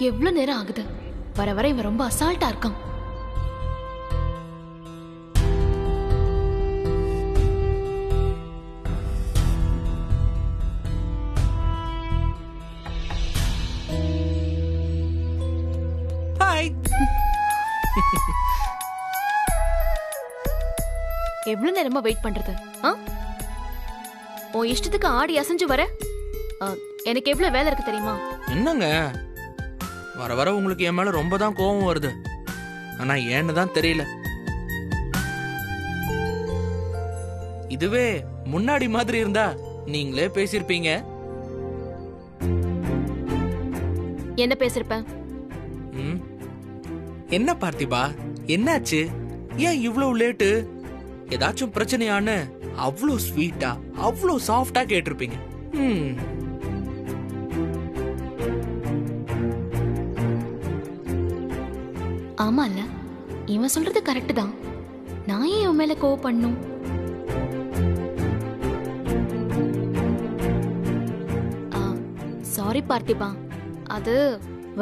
எவ்வளவு நேரம் ஆகுது? வர வர இவன் ரொம்ப அசால்ட்டா இருக்கான். ஹாய். எவ்வளவு நேரமா வெயிட் பண்றது? உன் இஷ்டத்துக்கு ஆடி அசைஞ்சு வர. எனக்கு எவ்வளவு வேலை இருக்கு தெரியுமா? என்னங்க வர வர உங்களுக்கு என் மேல ரொம்ப தான் கோபம் வருது. ஆனா ஏன்னு தான் தெரியல. இதுவே முன்னாடி மாதிரி இருந்தா நீங்களே பேசிருப்பீங்க. என்ன பேசிருப்பேன்? என்ன பார்த்திபா, என்னாச்சு? ஏன் இவ்வளவு லேட்டு? ஏதாச்சும் பிரச்சனையான்னு அவ்வளோ ஸ்வீட்டா அவ்வளோ சாஃப்டா கேட்டிருப்பீங்க. ஆமால, இவன் சொல்றது கரெக்ட் தான். நான் ஏன் இவன் மேல கோவம் பண்ணும்? சாரி பார்த்திபா, அது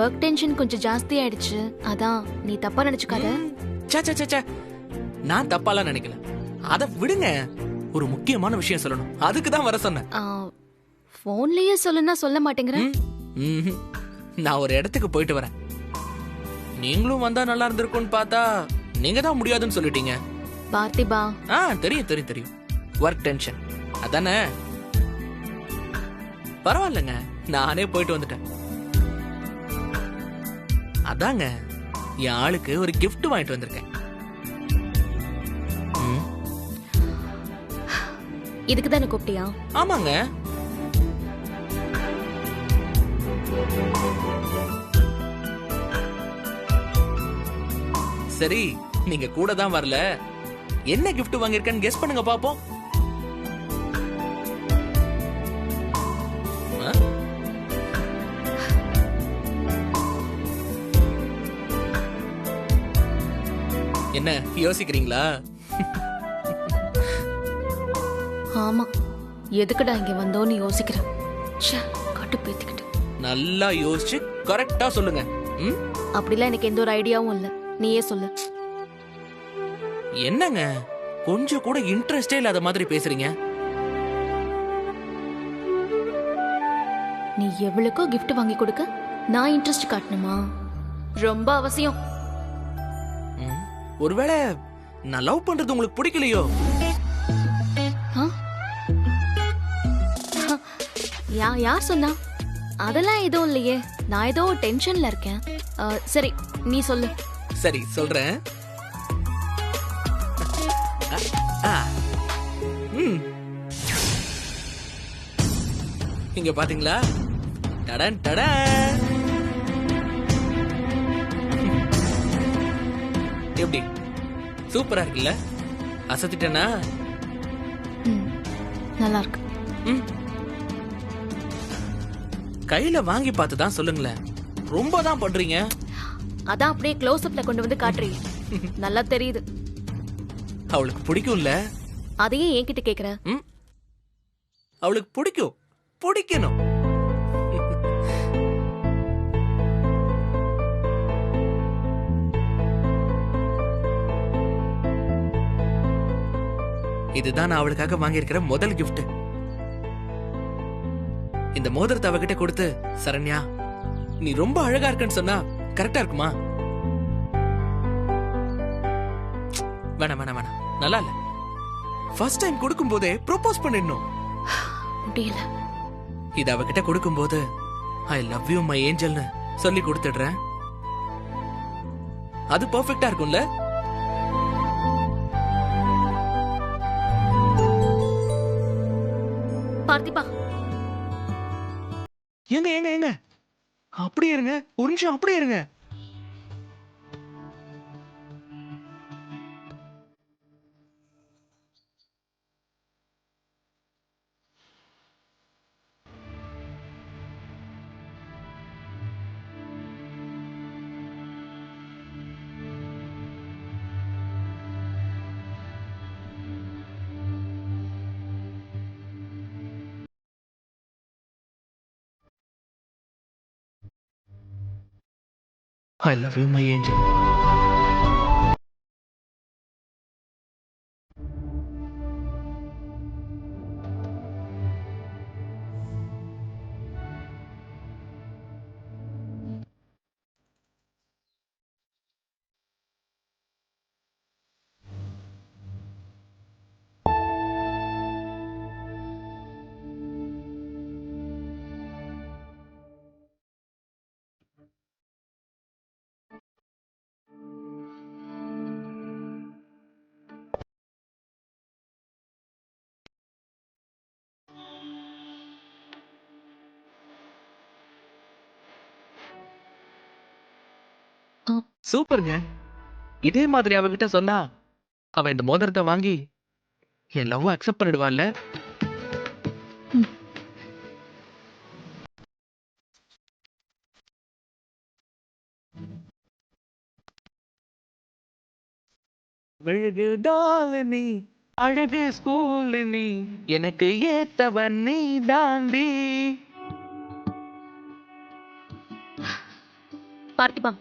ஒர்க் டென்ஷன் கொஞ்சம் ஜாஸ்தி ஆயிடுச்சு. அதான், நீ தப்பா நினைச்சுக்காத. நான் தப்பாலாம் நினைக்கல. அத விடுங்க. ஒரு முக்கியமான விஷயம் சொல்லணும், அதுக்கு தான் வர சொன்னேன். போன்லயே சொல்லுனா சொல்ல மாட்டேங்கிற. நான் ஒரு இடத்துக்கு போயிட்டு வரேன். நீங்களும் வந்தா நல்லா இருந்திருக்கும்னு பார்த்தா நீங்க தான் முடியாதுன்னு சொல்லிட்டீங்க. பார்த்திபா, தெரியும் தெரியும் தெரியும். ஒர்க் டென்ஷன் அதானே? பரவாயில்லைங்க, நானே போயிட்டு வந்துட்டேன். அதாங்க, என் ஆளுக்கு ஒரு கிஃப்ட் வாங்கிட்டு வந்திருக்கேன். இதுக்கு தானே கூப்பிட்டியா? ஆமாங்க. சரி, நீங்க கூட தான் வரல. என்ன கிஃப்ட் வாங்கியிருக்கேன்னு கெஸ் பண்ணுங்க பாப்போம். என்ன யோசிக்கிறீங்களா? ஆமா, எதுக்குடா இங்க வந்தோன்னு யோசிக்கிறேன். கட்டு பேத்திக்கிட்டு. நல்லா யோசிச்சு கரெக்டா சொல்லுங்க. அப்படிலாம் எனக்கு எந்த ஒரு ஐடியாவும் இல்ல, நீயே சொல்லு. என்னங்க கொஞ்சம் கூட இன்ட்ரெஸ்டே இல்லாத மாதிரி பேசுறீங்க. நீ எவ்வளவுக்கோ கிஃப்ட் வாங்கி கொடுக்க நான் இன்ட்ரெஸ்ட் காட்டணுமா? ரொம்ப அவசியம். ஒருவேளை நான் லவ் பண்றது உங்களுக்கு பிடிக்கலையோ? யார் சொன்னா? அதெல்லாம் எதுவும் இல்லையே. நான் ஏதோ டென்ஷன்ல இருக்கேன். சரி, நீ சொல்லு. சரி, சொல்றேன். இங்க பாத்தீங்களா? டடன் டடன். எப்படி, சூப்பரா இருக்குல்ல? அசத்திட்டேனா? நல்லா இருக்கு. கையில வாங்கி பார்த்து தான் சொல்லுங்களேன். ரொம்ப தான் பண்றீங்க. அதான் அப்படியே க்ளோஸ் அப்ல கொண்டு வந்து காட்டுறீங்க. நல்லா தெரியுது. அவளுக்கு பிடிக்கும்ல? அதையே என்கிட்ட கேக்குற? அவளுக்கு பிடிக்கும், பிடிக்கணும். இதுதான் நான் அவளுக்காக வாங்கியிருக்கிற முதல் கிஃப்ட். இந்த மோதிரத்தை அவகிட்ட கொடுத்து, சரண்யா நீ ரொம்ப அழகா இருக்குன்னு சொன்னா கரெக்டா இருக்குமா? வேணாம் வேணாம் வேணாம், நல்லா இல்ல. ஃபர்ஸ்ட் டைம் கொடுக்கும் போதே ப்ரோபோஸ் பண்ணிடணும். முடியல. இது அவகிட்ட கொடுக்கும் போது ஐ லவ் யூ மை ஏஞ்சல்னு சொல்லி கொடுத்துடுறேன். அது பெர்ஃபெக்ட்டா இருக்கும்ல? பார்த்திபா, ஏங்க ஏங்க ஏங்க அப்படியே இருங்க, ஒரு நிமிஷம் அப்படியே இருங்க. I love you my angel. சூப்பருங்க. இதே மாதிரி அவகிட்ட சொன்னா அவ இந்த மோதிரத்தை வாங்கி என் லவ் அக்செப்ட் பண்ணிடுவான்ல. அழகு டாலினி, அழகு ஸ்கூலினி, எனக்கு ஏத்தவன் நீ தாண்டி. பார்த்திபா,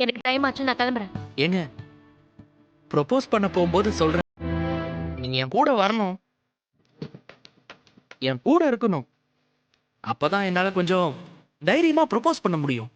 எனக்கு டைம் ஆச்சு, நான் கிளம்புறேன். ஏங்க, ப்ரொபோஸ் பண்ண போகும்போது சொல்றேன், நீங்க என் கூட வரணும், என் கூட இருக்கணும். அப்பதான் என்னால கொஞ்சம் தைரியமா ப்ரொபோஸ் பண்ண முடியும்.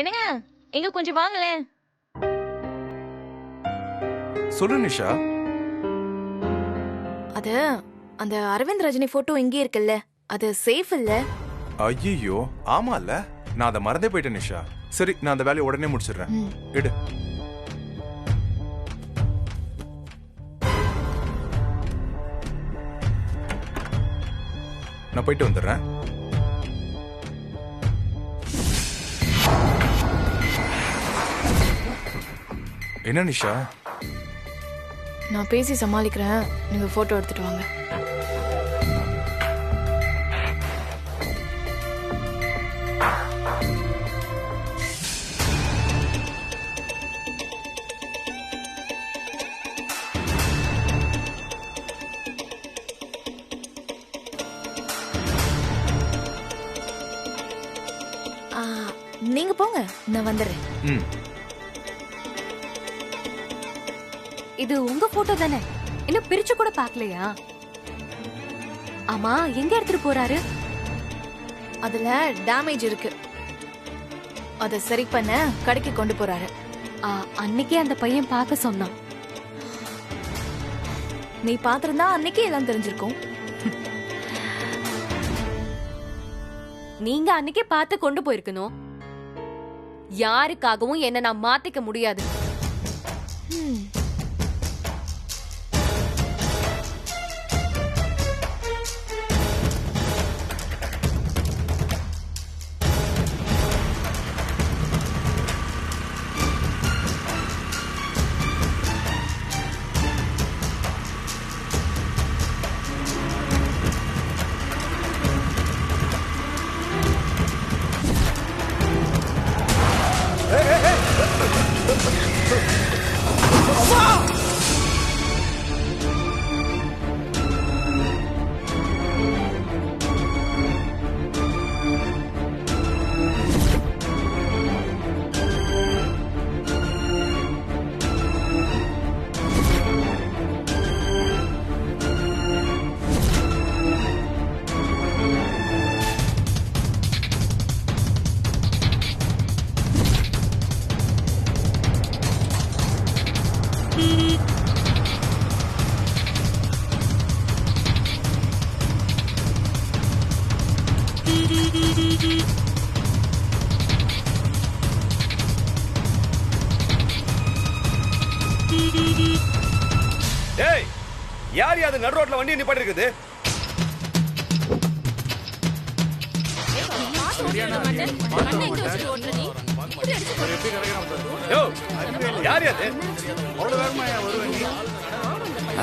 என்னங்க, எங்க கொஞ்சம் வாங்களேன். சொல்லு நிஷா. அது அந்த அரவிந்த் ரஜினி போட்டோ இங்கே இருக்குல்ல, அது சேஃப் இல்ல? ஐயோ ஆமால, நான் அதை மறந்தே போயிட்டேன் நிஷா. சரி, நான் அந்த வேலையை உடனே முடிச்சிடுறேன். எடு. நான் போயிட்டு வந்துடுறேன். என்ன நிஷா? நான் பேசி சமாளிக்கிறேன், நீங்க போட்டோ எடுத்துட்டு வாங்க. நீங்க போங்க, நான் வந்துடுறேன். இது உங்க போட்டோ தானே? இன்னும் பிரிச்சு கூட பார்க்கலையா? ஆமா, எங்க எடுத்துட்டு போறாரு? அதுல டேமேஜ் இருக்கு, அத சரி பண்ண கடைக்கு கொண்டு போறாரு. அன்னைக்கே அந்த பையன் பார்க்க சொன்னான். நீ பாத்திருந்தா அன்னைக்கே எல்லாம் தெரிஞ்சிருக்கும். நீங்க அன்னைக்கே பார்த்து கொண்டு போயிருக்கணும். யாருக்காகவும் என்ன நான் மாத்திக்க முடியாது. ஏய், யார் அது நடு ரோட்ல வண்டி நிப்பாட்டி இருக்குது? யோ, யார் அது?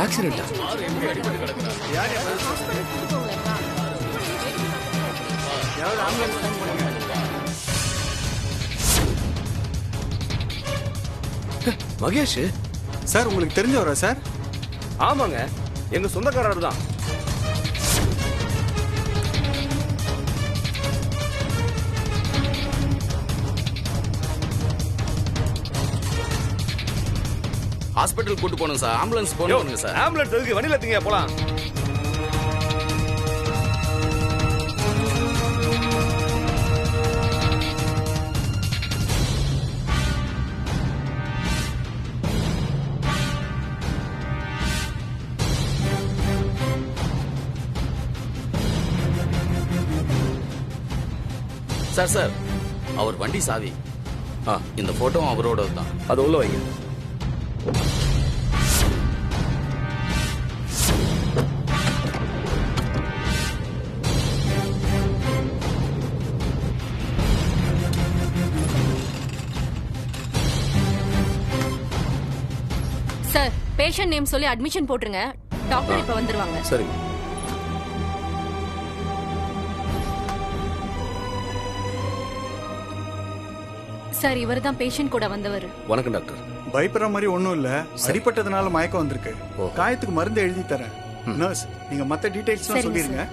ஆக்சிடென்டா? மகேஷ் சார் உங்களுக்கு தெரிஞ்சவரா சார்? ஆமாங்க, எங்க சொந்தக்காரர் தான். ஹாஸ்பிட்டல் கூட்டு போகணும் சார். ஆம்புலன்ஸ் போகணும் சார். ஆம்புலன்ஸ் எதுக்கு? வண்டியில தீங்க போலாம். சார் சார், அவர் வண்டி சாவி. இந்த போட்டோ அவரோட தான். அது உள்ள வைங்க. சார், பேஷண்ட் நேம் சொல்லி அட்மிஷன் போட்டுருங்க. டாக்டர் இப்ப வந்துருவாங்க. சரிங்க. சார், இவர் தான் பேஷண்ட் கூட வந்தவர். வணக்கம் டாக்டர். பயப்படுற மாதிரி ஒண்ணும் இல்ல, சரிப்பட்டதுனால மயக்கம் வந்திருக்கு. ஓ. காயத்துக்கு மருந்து எழுதி தரேன். நர்ஸ், நீங்க மத்த டீடைல்ஸ் சரிங்க சொல்லிருங்க.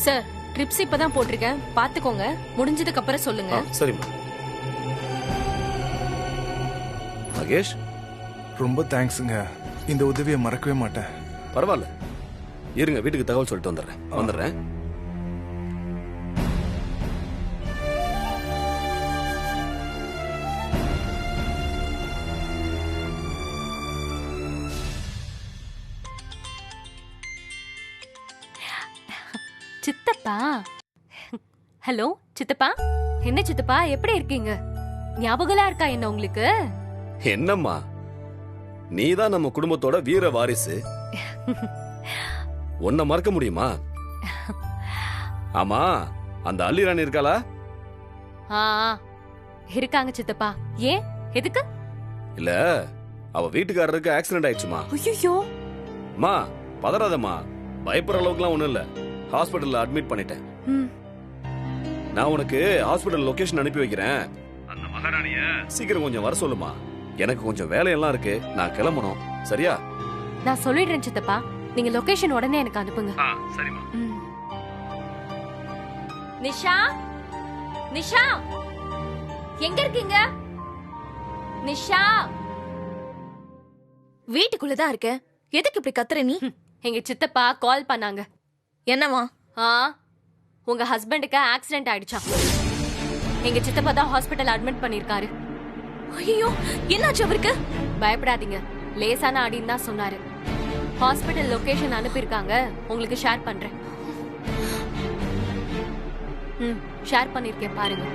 சார், ட்ரிப்ஸ் இப்பதான் போட்டிருக்கேன், பாத்துக்கோங்க. முடிஞ்சதுக்கு அப்புறம் சொல்லுங்க. சரிம்மா. மகேஷ், ரொம்ப தேங்க்ஸுங்க. இந்த உதவியை மறக்கவே மாட்டேன். பரவாயில்ல, இருங்க, வீட்டுக்கு தகவல் சொல்லிட்டு வந்துடுறேன். சித்தப்பா. ஹலோ சித்தப்பா, என்ன சித்தப்பா, எப்படி இருக்கீங்க? ஞாபகம்லாம் இருக்கா என்ன உங்களுக்கு? என்னம்மா, நீதான் நம்ம குடும்பத்தோட வீர வாரிசு. உன்னை மறக்க முடியுமா? ஆமா, அந்த அல்லிராணி இருக்காளா? ஆ, இருக்காங்க சித்தப்பா. ஏன், எதுக்கு? இல்ல, அவ வீட்டுக்காரருக்கு ஆக்சிடென்ட் ஆயிடுச்சுமா. ஐயோ. மா, பதறாதம்மா. பயப்படுற அளவுக்குலாம் ஒண்ணும் இல்ல. ஹாஸ்பிடல்ல அட்மிட் பண்ணிட்டேன். நான் உனக்கு ஹாஸ்பிடல் லொகேஷன் அனுப்பி வைக்கிறேன். அந்த மகாராணிய சீக்கிரம் கொஞ்சம் வர சொல்லுமா. எனக்கு கொஞ்சம் வேலையெல்லாம் இருக்கு, நான் கிளம்பணும். சரியா? நான் சொல்லிடுறேன் சித்தப்பா, நீங்க லொகேஷன் உடனே எனக்கு அனுப்புங்க. சரிம்மா. நிஷா, நிஷா, எங்க இருக்கீங்க? நிஷா. வீட்டுக்குள்ளதான் இருக்க, எதுக்கு இப்படி கத்துற நீ? எங்க சித்தப்பா கால் பண்ணாங்க. என்னவா? உங்க ஹஸ்பண்டுக்கு ஆக்சிடென்ட் ஆயிடுச்சா. எங்க சித்தப்பா தான் ஹாஸ்பிட்டல் அட்மிட் பண்ணிருக்காரு. ஐயோ, என்னாச்சு அவருக்கு? பயப்படாதீங்க, லேசான அடின்னு தான் சொன்னாரு. ஹாஸ்பிட்டல் லொகேஷன் அனுப்பியிருக்காங்க, உங்களுக்கு ஷேர் பண்றேன். ஷேர் பண்ணிருக்கேன், பாருங்க.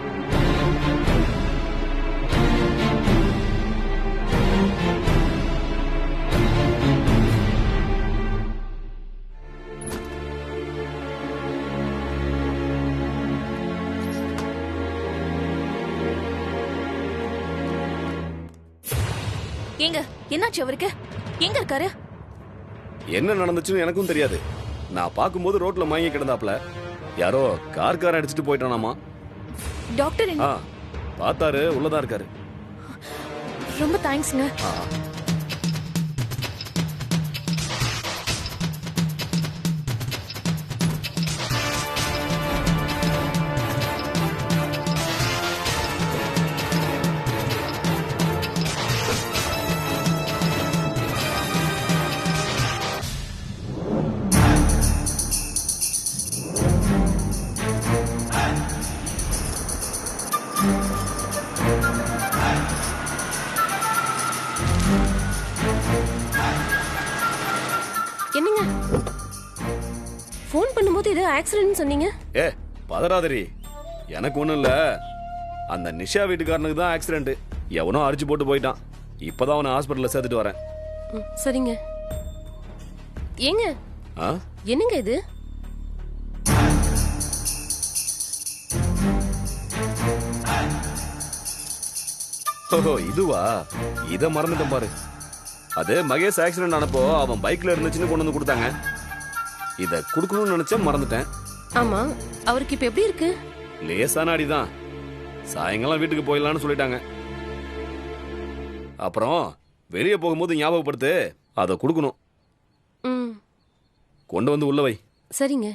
எங்க, என்னாச்சு அவருக்கு? எங்க இருக்காரு? என்ன நடந்துச்சுன்னு எனக்கும் தெரியாது. நான் பாக்கும்போது ரோட்ல மயங்கி கிடந்தாப்ல. யாரோ கார் அடிச்சுட்டு போயிட்டானாமா. டாக்டர் பார்த்தாரு, உள்ளதான் இருக்காரு. ரொம்ப தேங்க்ஸ்ங்க. என்னங்க, போன் பண்ணும்போது இது ஆக்சிடென்ட் சொன்னீங்க? பதறாதரி, எனக்கு ஒண்ணும் இல்ல. அந்த நிஷா வீட்டுக்காரனுக்கு தான் ஆக்சிடென்ட். எவனோ அடிச்சு போட்டு போயிட்டான். இப்பதான் அவனை ஹாஸ்பிட்டல்ல சேர்த்துட்டு வரேன். சரிங்க. ஏங்க, என்னங்க இது? ஓஹோ, இதுவா? இத மறந்துட்டேன் பாரு. அது மகேஷ் ஆக்சிடென்ட் ஆனப்போ அவன் பைக்ல இருந்துச்சுன்னு கொண்டு வந்து கொடுத்தாங்க. இத குடுக்கணும்னு நினைச்சேன், மறந்துட்டேன். ஆமா, அவருக்கு இப்ப எப்படி இருக்கு? லேசான அடிதான். சாயங்காலம் வீட்டுக்கு போயிடலாம்னு சொல்லிட்டாங்க. அப்புறம் வெளியே போகும்போது ஞாபகப்படுத்து, அதை கொடுக்கணும். ம், கொண்டு வந்து உள்ள வை. சரிங்க.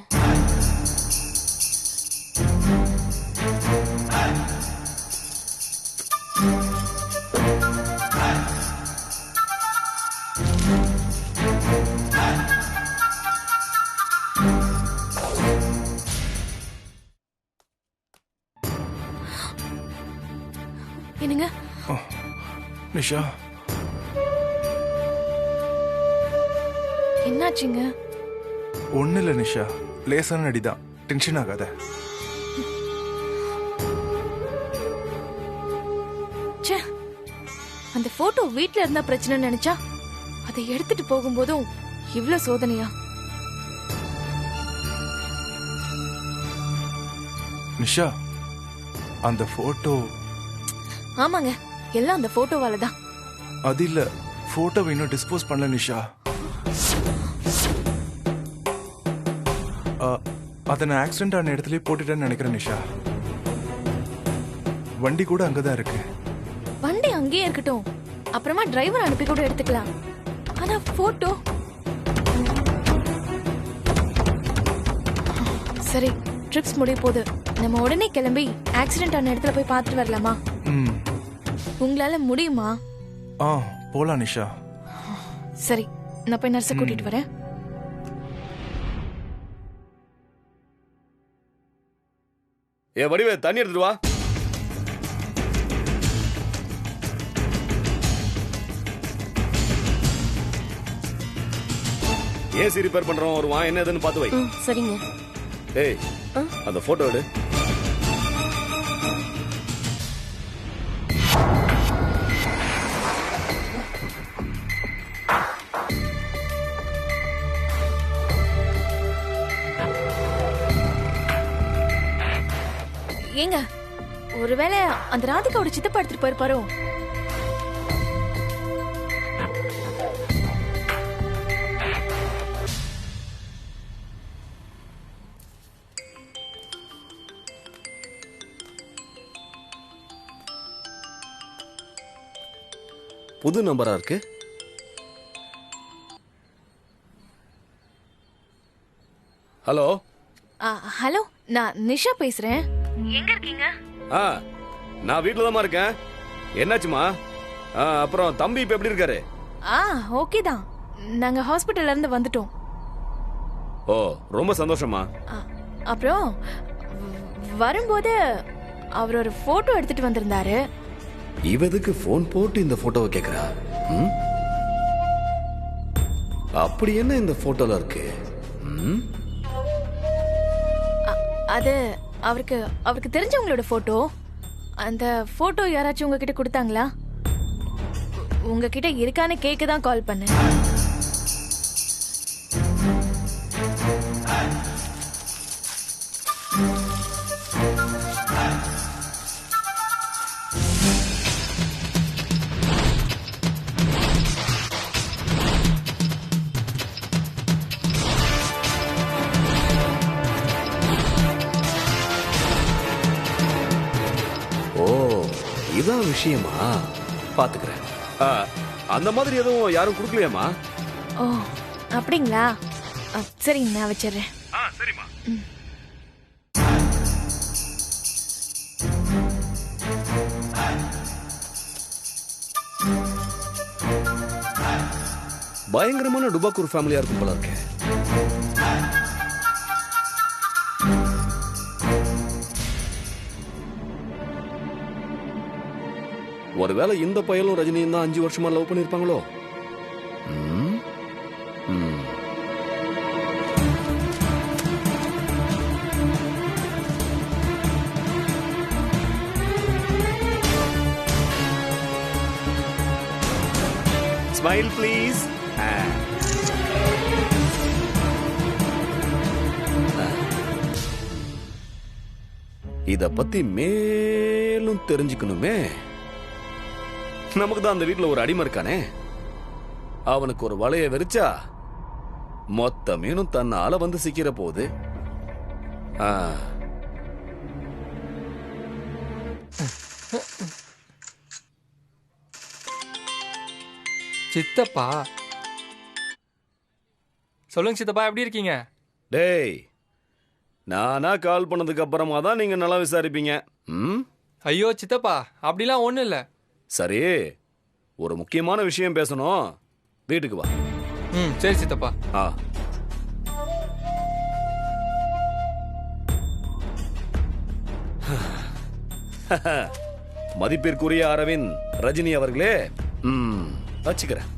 என்னங்க? நிஷா, என்னாச்சுங்க? ஒண்ணு இல்ல நிஷா, லேசான அடிதான். டென்ஷன் ஆகாத. ச்சே, அந்த போட்டோ வீட்ல இருந்தா பிரச்சனை நினைச்சா அதை எடுத்துட்டு போகும்போதும் இவ்ளோ சோதனையா? நிஷா, அந்த போட்டோ. ஆமாங்க, எல்லாம் அந்த போட்டோவால தான். அது இல்ல, போட்டோவை இன்னும் டிஸ்போஸ் பண்ணல நிஷா. அதை நான் ஆக்சிடென்ட் ஆன இடத்துலயே போட்டுட்டேன்னு நினைக்கிறேன் நிஷா. வண்டி கூட அங்கதான் இருக்கு. வண்டி அங்கேயே இருக்கட்டும், அப்புறமா டிரைவர் அனுப்பி கூட எடுத்துக்கலாம். ஆனா போட்டோ. சரி, ட்ரிப்ஸ் முடிய போகுது. நம்ம உடனே கிளம்பி ஆக்சிடென்ட் ஆன இடத்துல போய் பார்த்துட்டு வரலாமா? ம். உங்களால முடியுமா? போலாம் நிஷா. சரி, நான் போய் நர்ஸை கூட்டிட்டு வரேன். வடிவே, தண்ணி எடுத்துட்டு வா. ஏசி ரிப்பேர் பண்றோம், ஒரு வா, என்ன ஏதுன்னு பார்த்து வை. சரிங்க. ஏய், அந்த போட்டோ எடு. ஏங்க, ஒருவேளை அந்த ராதிகாவோட சித்தப்பா எடுத்துட்டு போயிருப்பாரோ? புது நம்பரா இருக்கு. ஹலோ. ஹலோ, நான் நிஷா பேசுறேன். எங்க இருக்கீங்க? நான் வீட்ல தான் இருக்கேன். என்னாச்சுமா? அப்புறம் தம்பி இப்ப எப்படி இருக்காரு? ஓகே தான். நாங்க ஹாஸ்பிடல்ல இருந்து வந்துட்டோம். ஓ, ரொம்ப சந்தோஷமா. அப்புறம் வரும்போது அவர் ஒரு போட்டோ எடுத்துட்டு வந்திருந்தாரு. இவதுக்கு போன் போட்டு இந்த போட்டோவை கேக்குறா? அப்படி என்ன இந்த போட்டோல இருக்கு? அது அவருக்கு தெரிஞ்சவங்களோட போட்டோ. அந்த போட்டோ யாராச்சும் உங்ககிட்ட கொடுத்தாங்களா? உங்ககிட்ட இருக்கான்னு கேட்க தான் கால் பண்ணேன். இதான் விஷயமா? பாத்துக்கிறேன். அந்த மாதிரி எதுவும் யாரும் கொடுக்கலையாமா? ஓ, அப்படிங்களா? சரி, நான் வச்சிடுறேன். சரிம்மா. பயங்கரமான டுபாக்கூர் ஃபேமிலியா இருக்கும் போல இருக்கு. ஒருவேளை இந்த பயலும் ரஜினியும் தான் 5 வருஷமா லவ் பண்ணிருப்பாங்களோ? Smile please. இத பத்தி மேலும் தெரிஞ்சுக்கணுமே. நமக்கு தான் அந்த வீட்டுல ஒரு அடிமை இருக்கானே, அவனுக்கு ஒரு வலைய வெறிச்சா மொத்த மீனும் தன்னால வந்து சிக்கிற போது சித்தப்பா சொல்லுங்க சித்தப்பா, எப்படி இருக்கீங்க? டேய், நானா கால் பண்ணதுக்கு அப்புறமா தான் நீங்க நல்லா விசாரிப்பீங்க. ஐயோ சித்தப்பா, அப்படிலாம் ஒண்ணும் இல்ல. சரி, ஒரு முக்கியமான விஷயம் பேசணும், வீட்டுக்கு வா. சரி சித்தப்பா. மதிப்பிற்குரிய அரவிந்த் ரஜினி அவர்களே, வச்சுக்கிறேன்.